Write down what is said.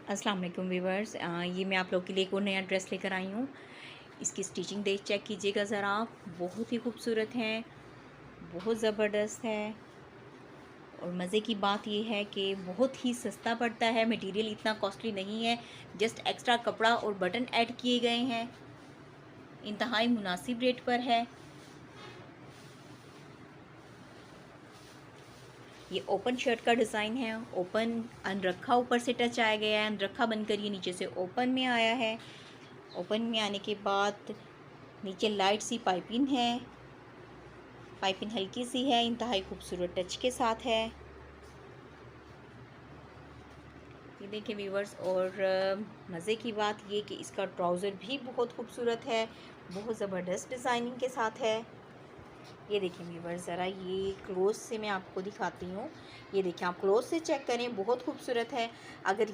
अस्सलाम वालेकुम व्यूवर्स, ये मैं आप लोग के लिए एक और नया ड्रेस लेकर आई हूँ। इसकी स्टिचिंग देख चेक कीजिएगा ज़रा आप, बहुत ही खूबसूरत है, बहुत ज़बरदस्त है। और मज़े की बात ये है कि बहुत ही सस्ता पड़ता है, मटेरियल इतना कॉस्टली नहीं है, जस्ट एक्स्ट्रा कपड़ा और बटन ऐड किए गए हैं, इंतहाई मुनासिब रेट पर है। ये ओपन शर्ट का डिज़ाइन है, ओपन अनरखा ऊपर से टच आया गया है, अनरखा बनकर ये नीचे से ओपन में आया है। ओपन में आने के बाद नीचे लाइट सी पाइपिंग है, पाइपिंग हल्की सी है, इंतहाई खूबसूरत टच के साथ है। ये देखिए व्यूवर्स, और मज़े की बात ये कि इसका ट्राउज़र भी बहुत खूबसूरत है, बहुत ज़बरदस्त डिज़ाइनिंग के साथ है। ये देखिए व्यूवर्स, ज़रा ये क्लोज से मैं आपको दिखाती हूँ। ये देखिए, आप क्लोज से चेक करें, बहुत खूबसूरत है। अगर